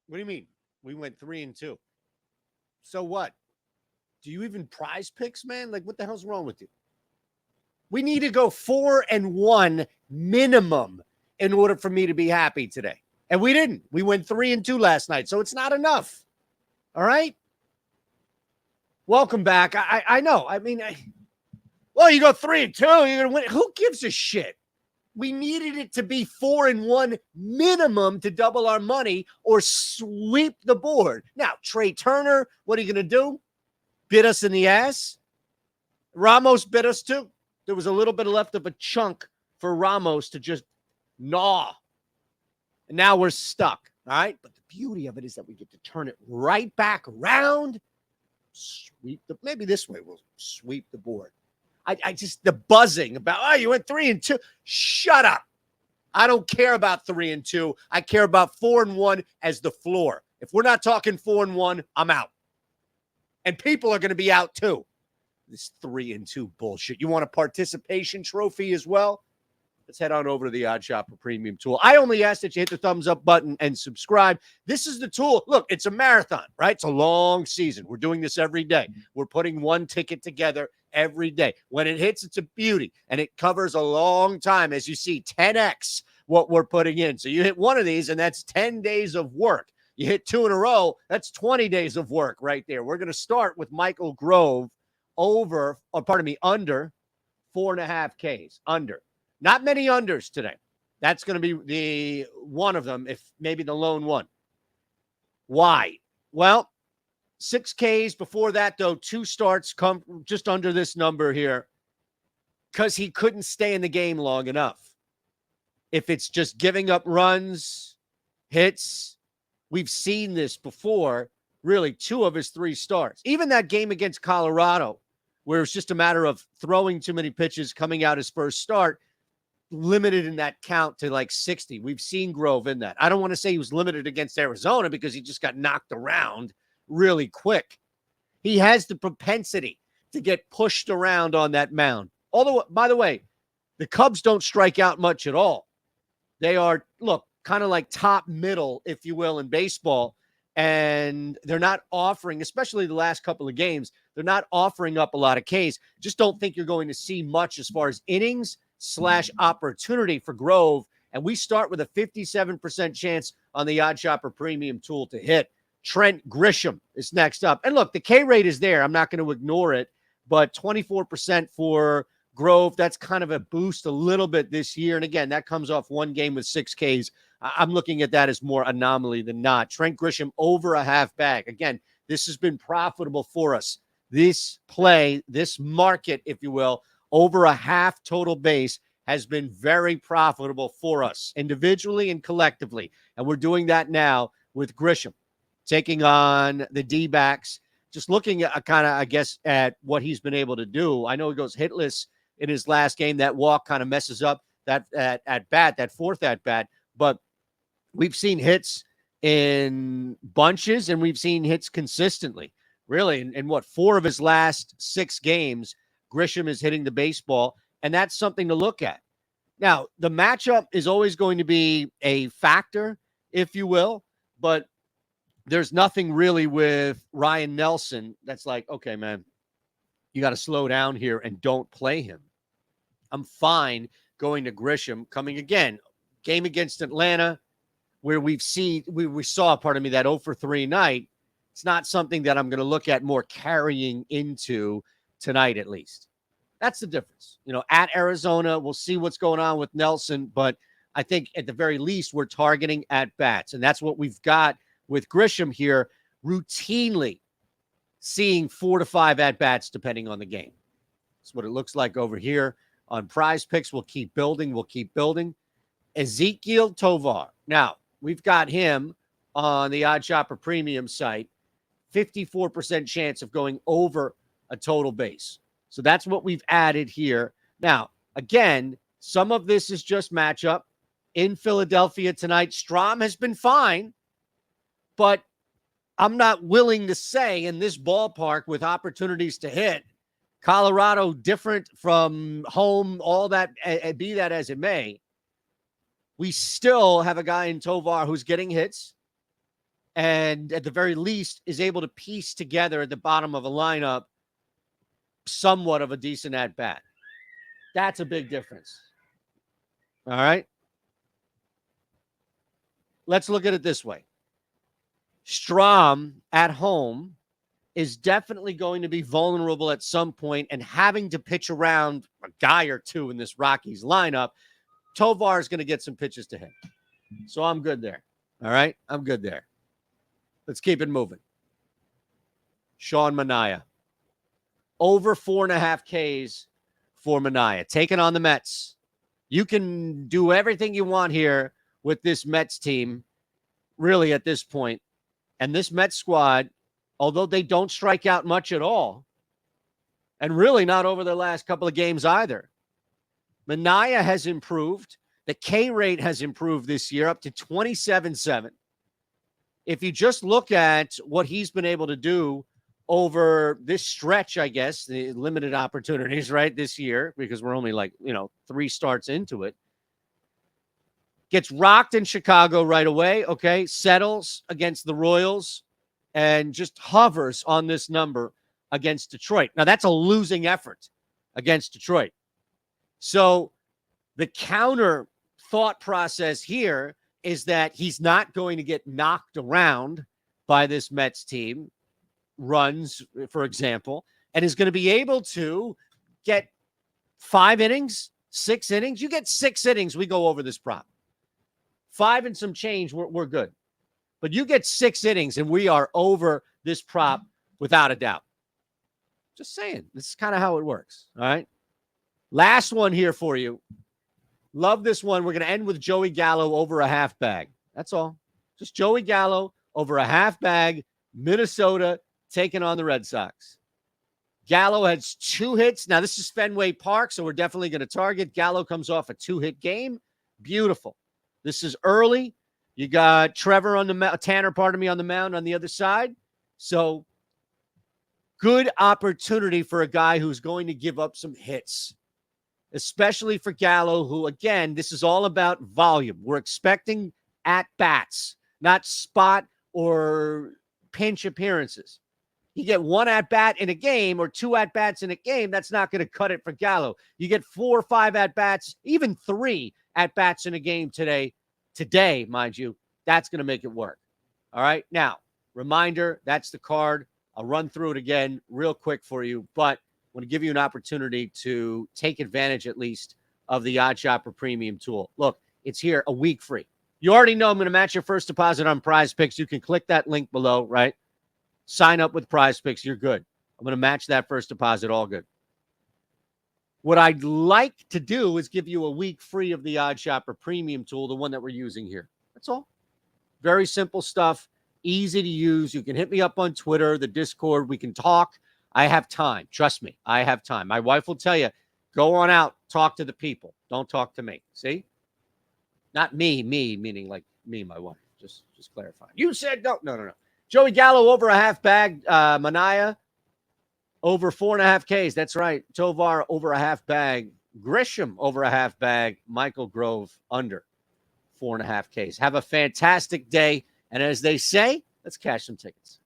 What do you mean? We went 3-2. So what? Do you even prize picks, man? Like, what the hell's wrong with you? We need to go 4-1 minimum in order for me to be happy today. And we didn't. We went 3-2 last night, so it's not enough. All right? Welcome back. I know. I mean, well, you go 3-2, you're going to win. Who gives a shit? We needed it to be 4-1 minimum to double our money or sweep the board. Now, Trey Turner, what are you going to do? Bit us in the ass? Ramos bit us too. There was a little bit left of a chunk for Ramos to just gnaw. And now we're stuck. All right. But the beauty of it is that we get to turn it right back around. Maybe this way we'll sweep the board. I just, the buzzing about, oh, you went 3-2. Shut up. I don't care about 3-2. I care about 4-1 as the floor. If we're not talking 4-1, I'm out. And people are going to be out too. This 3-2 bullshit. You want a participation trophy as well? Let's head on over to the Odd Shopper Premium tool. I only ask that you hit the thumbs up button and subscribe. This is the tool. Look, it's a marathon, right? It's a long season. We're doing this every day. We're putting one ticket together every day. When it hits, it's a beauty, and it covers a long time. As you see, 10x what we're putting in. So you hit one of these, and that's 10 days of work. You hit two in a row, that's 20 days of work right there. We're going to start with Michael Grove under 4.5 Ks. Under. Not many unders today. That's going to be the one of them, if maybe the lone one. Why? Well, 6 Ks before that, though. 2 starts come just under this number here because he couldn't stay in the game long enough. If it's just giving up runs, hits, we've seen this before. Really, 2 of his 3 starts. Even that game against Colorado, where it's just a matter of throwing too many pitches, coming out his first start, limited in that count to like 60. We've seen Grove in that. I don't want to say he was limited against Arizona because he just got knocked around really quick. He has the propensity to get pushed around on that mound. Although, by the way, the Cubs don't strike out much at all. They are, look, kind of like top middle, if you will, in baseball. And they're not offering, especially the last couple of games, they're not offering up a lot of Ks. Just don't think you're going to see much as far as innings / opportunity for Grove. And we start with a 57% chance on the Odd Shopper Premium tool to hit. Trent Grisham is next up. And look, the K rate is there. I'm not going to ignore it, but 24% for Grove, that's kind of a boost a little bit this year. And again, that comes off one game with 6 Ks. I'm looking at that as more anomaly than not. Trent Grisham over a half bag. Again, this has been profitable for us. This play, this market, if you will, over a half total base has been very profitable for us individually and collectively. And we're doing that now with Grisham taking on the D-backs. Just looking at kind of, I guess, at what he's been able to do. I know he goes hitless in his last game. That walk kind of messes up that at bat, that fourth at bat. But we've seen hits in bunches and we've seen hits consistently. Really, in what, 4 of his last 6 games, Grisham is hitting the baseball, and that's something to look at. Now, the matchup is always going to be a factor, if you will, but there's nothing really with Ryan Nelson that's like, okay, man, you got to slow down here and don't play him. I'm fine going to Grisham, coming again, game against Atlanta, where we saw, that 0 for 3 night. It's not something that I'm going to look at more carrying into tonight, at least. That's the difference. At Arizona, we'll see what's going on with Nelson, but I think at the very least we're targeting at bats, and that's what we've got with Grisham here, routinely seeing 4 to 5 at bats depending on the game. That's what it looks like over here on Prize Picks. We'll keep building. Ezequiel Tovar. Now, we've got him on the Odd Shopper Premium site. 54% chance of going over a total base. So that's what we've added here. Now, again, some of this is just matchup. In Philadelphia tonight, Strom has been fine, but I'm not willing to say in this ballpark with opportunities to hit, Colorado different from home, all that, be that as it may, we still have a guy in Tovar who's getting hits. and at the very least is able to piece together at the bottom of a lineup somewhat of a decent at-bat. That's a big difference. All right? Let's look at it this way. Strom at home is definitely going to be vulnerable at some point and having to pitch around a guy or two in this Rockies lineup. Tovar is going to get some pitches to him. So I'm good there. All right? I'm good there. Let's keep it moving. Sean Manaea. Over 4.5 Ks for Manaea. Taking on the Mets. You can do everything you want here with this Mets team, really, at this point. And this Mets squad, although they don't strike out much at all, and really not over the last couple of games either, Manaea has improved. The K rate has improved this year up to 27.7. If you just look at what he's been able to do over this stretch, I guess, the limited opportunities, right, this year, because we're only 3 starts into it. Gets rocked in Chicago right away, okay, settles against the Royals, and just hovers on this number against Detroit. Now, that's a losing effort against Detroit. So the counter thought process here is that he's not going to get knocked around by this Mets team, runs, for example, and is going to be able to get 5 innings, 6 innings. You get 6 innings, we go over this prop. 5 and some change, we're good. But you get 6 innings, and we are over this prop without a doubt. Just saying. This is kind of how it works, all right? Last one here for you. Love this one. We're going to end with Joey Gallo over a half bag. That's all. Just Joey Gallo over a half bag. Minnesota taking on the Red Sox. Gallo has 2 hits. Now, this is Fenway Park, so we're definitely going to target. Gallo comes off a 2-hit game. Beautiful. This is early. You got Tanner, on the mound on the other side. So good opportunity for a guy who's going to give up some hits, especially for Gallo, who, again, this is all about volume. We're expecting at-bats, not spot or pinch appearances. You get 1 at-bat in a game or 2 at-bats in a game, that's not going to cut it for Gallo. You get 4 or 5 at-bats, even 3 at-bats in a game today, mind you, that's going to make it work. All right? Now, reminder, that's the card. I'll run through it again real quick for you, but I want to give you an opportunity to take advantage at least of the Odd Shopper Premium tool. Look, it's here a week free. You already know I'm going to match your first deposit on Prize Picks. You can click that link below, right? Sign up with Prize Picks. You're good. I'm going to match that first deposit. All good. What I'd like to do is give you a week free of the Odd Shopper Premium tool, the one that we're using here. That's all. Very simple stuff. Easy to use. You can hit me up on Twitter, the Discord. We can talk. I have time. Trust me. I have time. My wife will tell you, go on out, talk to the people. Don't talk to me. See? Not me, meaning like me, my wife. Just clarifying. You said no. Joey Gallo over a half bag. Manaea over 4.5 Ks. That's right. Tovar over a half bag. Grisham over a half bag. Michael Grove under 4.5 Ks. Have a fantastic day. And as they say, let's cash some tickets.